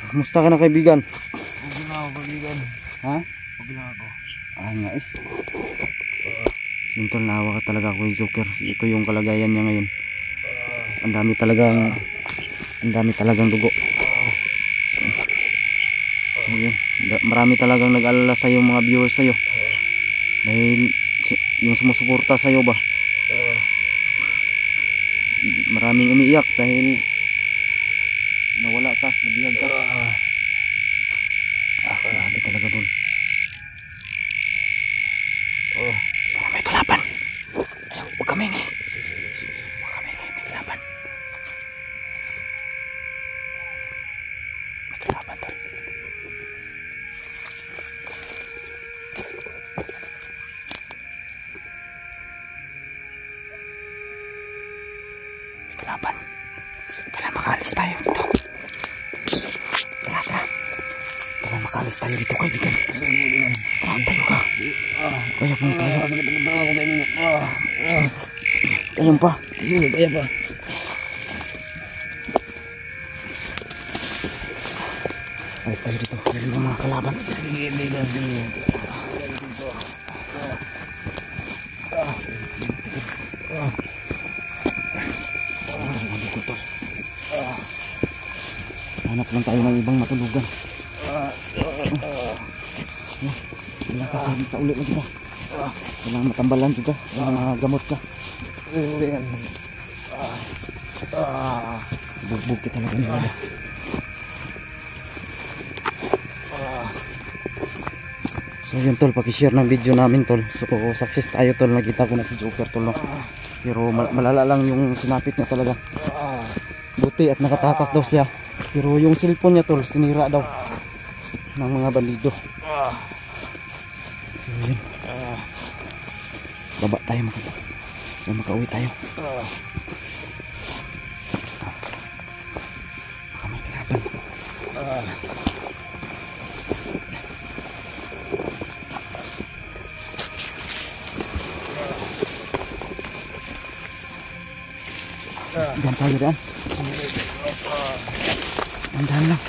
Kumusta ka na kaibigan? Okay na ako kaibigan. Ha? Okay na ako. Ah nga eh. Sintol, naawa ka talaga kay Joker. Ito yung kalagayan niya ngayon. Ang dami talagang dugo. So yun, marami talagang nag-alala sa iyo, mga viewers sa iyo. Dahil yung sumusuporta sa iyo ba? Maraming umiiyak dahil nawala ka, nabihag ka. Grabe talaga doon. May kalaban. Ayaw, huwag kami nga. Huwag kami nga, may kalaban. May kalaban doon. May kalaban. Kailangan makaalis tayo dito. Kailangan makaalis tayo dito, kaibigan. Tara, tayo ka. Kaya po tayo. Ayun pa. Kaya pa. Alis tayo dito. Alis ang mga kalaban. Sige, kaibigan. Sige. Hanap lang tayo ng ibang matulugan. Kita ulit lagi kita. Kailangan matambalan juga. Kailangan gamot ka. Bugbog kita lagi nila. So yun tol, pakishare ng video namin tol. So success tayo tol, nakita ko na si Joker tol no? Pero malala lang yung sinapit niya talaga. Buti at nakatakas daw siya. Pero yung cellphone niya tol, sinira daw ng mga bandido. So yun, baba tayo, makauwi tayo. Baka may kalaban. Diyan tayo dyan. Andahan lang.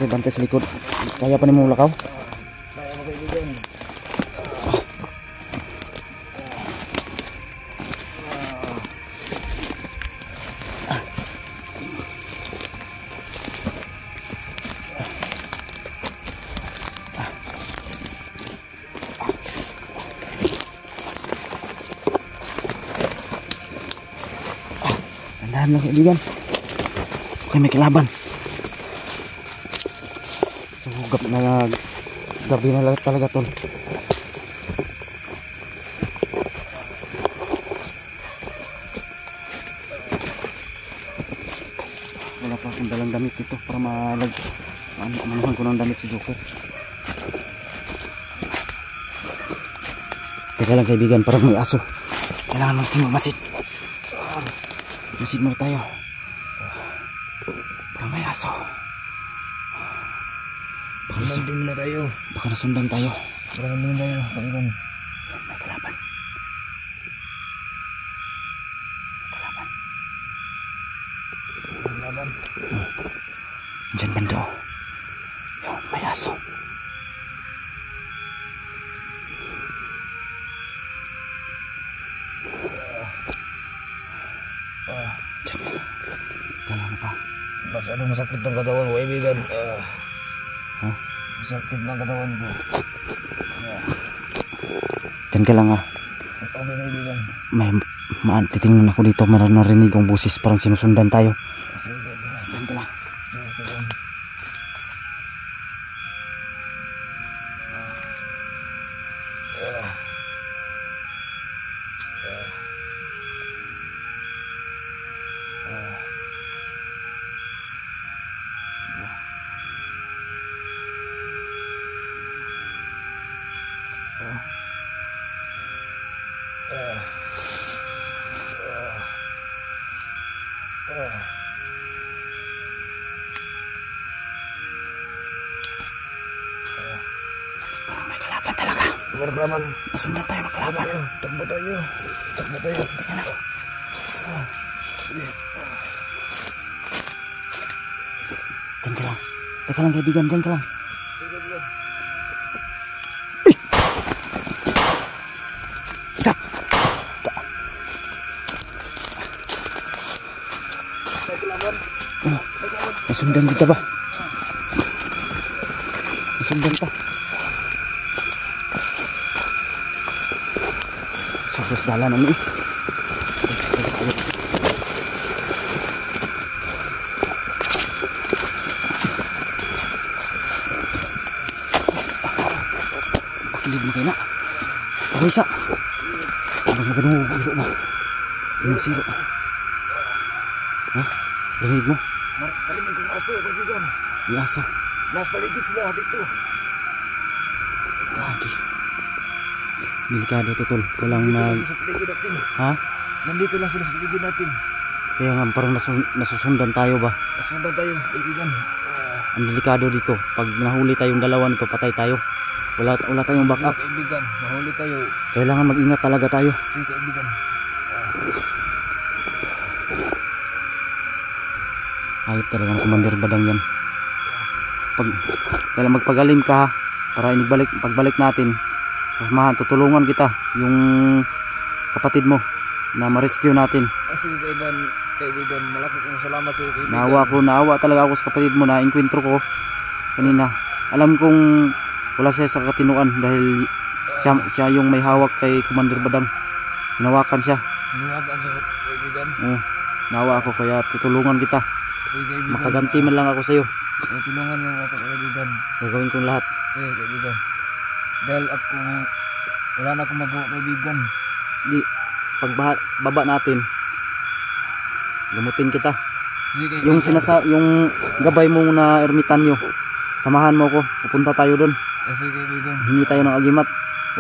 Bantay sa likod. Kaya pa ni mo lakaw? Kaya mo kaibigan. Andahan lang kaibigan. Okay, may kalaban. Gabi na lang talaga tol. Wala pa akong dalang damit dito para manuhan ko ng damit si Joker. Teka lang kaibigan, parang may aso. Kailangan masid. Masid muna tayo. Parang may aso. Sundan na tayo. Baka nasundan tayo. Sundan tayo, kaibigan. May kalaban. Diyan banda oh. Yung may aso. Diyan. Kailangan pa. Masyadong masakit ng katawan ko, kaibigan. Masakit ng katawan ko. Diyan ka lang ah. Okay, kaibigan. Titingnan ako dito. Meron narinig ang busis. Parang sinusundan tayo. Diyan ka lang. Parang may kalaban talaga. Kalaban. Nasundan tayo ng kalaban. Takbo tayo. Takbo tayo. Diyan ka lang. Teka lang kaibigan, diyan ka lang. Isa! Nasundan kita ba? Nasundan pa. Sobras dalanan eh. Pakilid mo kayo na. Ako isa. Abang naganong biro ba? Yung siro. Ha? Rinig mo? Marinig kong aso, kaibigan. Yung aso. Nas paligid sila dito. Kaki. Delikado to tol. Walang nag... Sa paligid natin. Ha? Nandito lang sila sa paligid natin. Kaya nga parang nasusundan tayo ba? Nasundan tayo, kaibigan. Ang delikado dito. Pag nahuli tayong dalawa nito, patay tayo. Wala tayong backup. Kaibigan, nahuli tayo. Kailangan mag-ingat talaga tayo. Sige, kaibigan. Ayop talaga ng Commander Badang yan. Kailangan magpagaling ka para pagbalik natin, samahan, tutulungan kita yung kapatid mo na ma-rescue natin. Sige, kaibigan, malaki kong salamat sa iyo, kaibigan. Naawa talaga ako sa kapatid mo na inkwentro ko kanina. Alam kong wala siya sa katinuan dahil siya yung may hawak kay Commander Badang. Hinawakan siya. Hinawakan sa kaibigan. Naawa ako kaya tutulungan kita. Sige, kaibigan. Makaganti man lang ako sa iyo. Tulungan mo ako, kaibigan. Gagawin kong lahat. Sige, kaibigan. Dahil ako, wala na akong magawa, kaibigan. Pagbaba natin, gamutin kita. Sige, kaibigan. Yung gabay mo na ermitanyo, samahan mo ko, pupunta tayo doon. Sige, kaibigan. Hingi tayo ng agimat.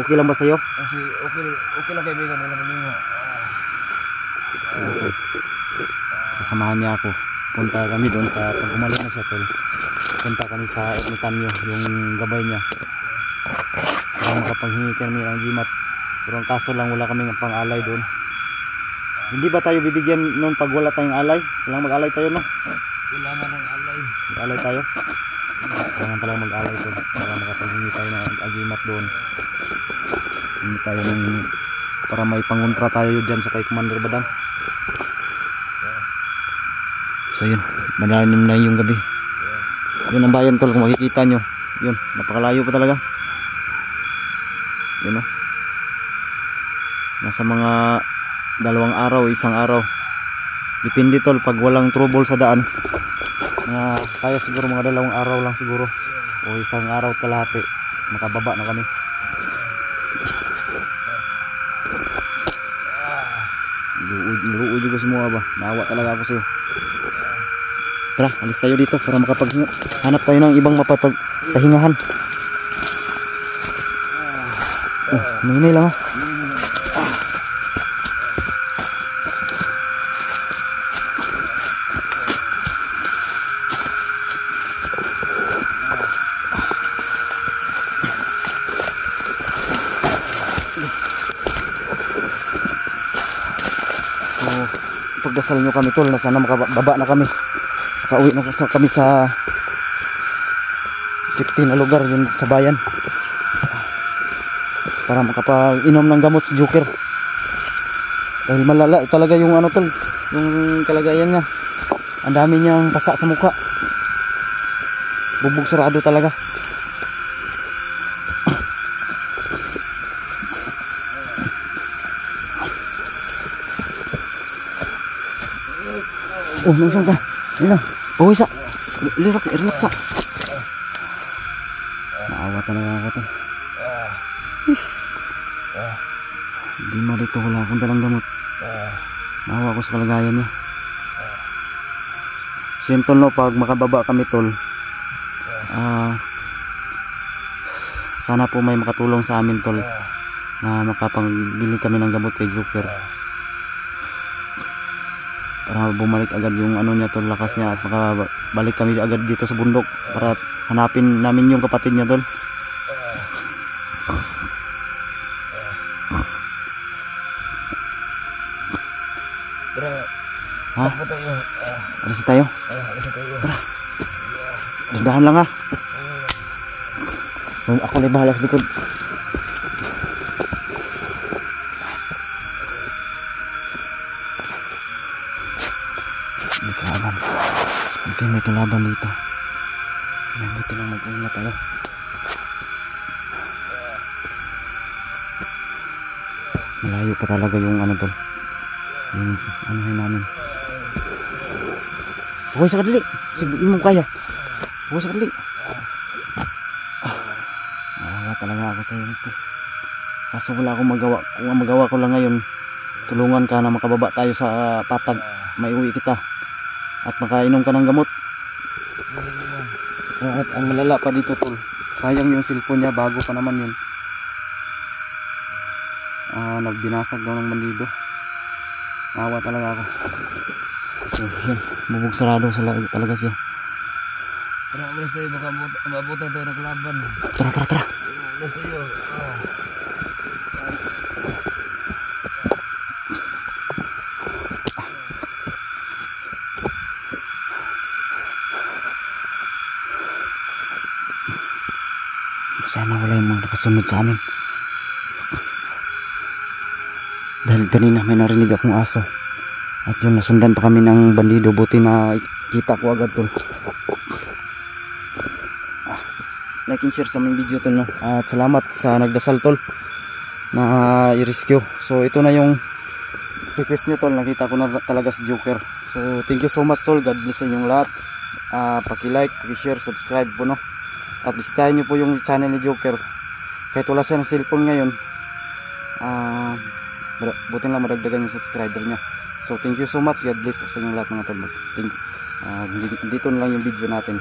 Okay lang ba sa'yo? Kasi okay lang, kaibigan, wala problema. Okay. Sasamahan niya ako. Punta kami doon sa, pag umalik na siya tol, punta kami sa ermitanyo, yung gabay niya. Para makapanghingi kami ng agimat. Pero ang kaso lang, wala kaming pang-alay doon. Hindi ba tayo bibigyan noon pag wala tayong alay? Kailangan mag-alay tayo, no? Kailangan ng alay. Mag-alay tayo? Kailangan talaga mag-alay doon para makapaghingi tayo ng agimat doon. Hingi tayo ng, para may pangontra tayo dyan sa kay Commander Badang. So yun, malalim na yung gabi. Yun ang bayan tol, kung makikita nyo. Yun, napakalayo pa talaga. Yun o. Nasa mga 2 araw, 1 araw. Depende tol, pag walang trouble sa daan, kaya siguro mga 2 araw lang siguro. O 1 araw kalahati, makababa na kami. Niluoy ko semua ba? Naawa talaga ako sa'yo. Tara, alis tayo dito para makapaghanap tayo ng ibang mapapagpahingahan. Mahinay lang ha. Pagdasal nyo kami tol na sana makababa na kami, makauwi na kami sa safety na lugar yun sa bayan para makapag-inom ng gamot si Joker dahil malala talaga yung ano tol, yung kalagayan niya. Ang dami niyang pasa sa mukha, bubog sarado talaga. Oh, nandun ka. Ayun lang. Pawisa. Relax. Naawa talaga ako to. Hindi mo dito, wala akong dalang gamot. Naawa ko sa kalagayan niya. Siyentol no, pag makababa kami tol, sana po may makatulong sa amin tol na makapangbili kami ng gamot kay Joker. para bumalik agad yung ano niya tol, lakas niya, at makabalik kami agad dito sa bundok para hanapin namin yung kapatid niya tol. Tara. Ha? Takbo tayo. Alis na tayo. Alis na tayo. Tara. Dahan lang ha. Ako na bahala sa likod. May kalaban. May kalaban dito. Buti lang mag-ingat tayo. Malayo pa talaga yung ano tol. Yung ano namin. Huwag sa kadali. Sige mo kaya. Huwag sa kadali. Wala talaga ako sa iyo. Kaso wala akong magawa. Kung ang magawa ko lang ngayon, tulungan ka na makababa tayo sa patag. May uwi kita. At makainom ka ng gamot. At ang malala pa dito tol, sayang yung cellphone niya, bago pa naman yun. Nagbinasag daw ng bandido. Awa talaga ako. So yun, bubog sarado talaga siya. Tara, alis tayo. Baka maabutan tayo ng kalaban. Tara. Alis tayo. Sana wala yung mga nakasunod sa amin. Dahil kanina may narinig akong aso. At yun, nasundan pa kami ng bandido. Buti na kita ko agad tol. Like and share sa aming video tol, no? At salamat sa nagdasal tol na i-rescue. So ito na yung request nyo tol. Nakita ko na talaga si Joker. So thank you so much tol. God bless sa inyong lahat. Paki-like, paki-share, subscribe po, no? At bisitahin nyo po yung channel ni Joker. Kahit wala siya ng cellphone ngayon, buti lang madagdagan yung subscriber niya. So thank you so much. God bless sa inyong lahat mga tol. Dito na lang yung video natin.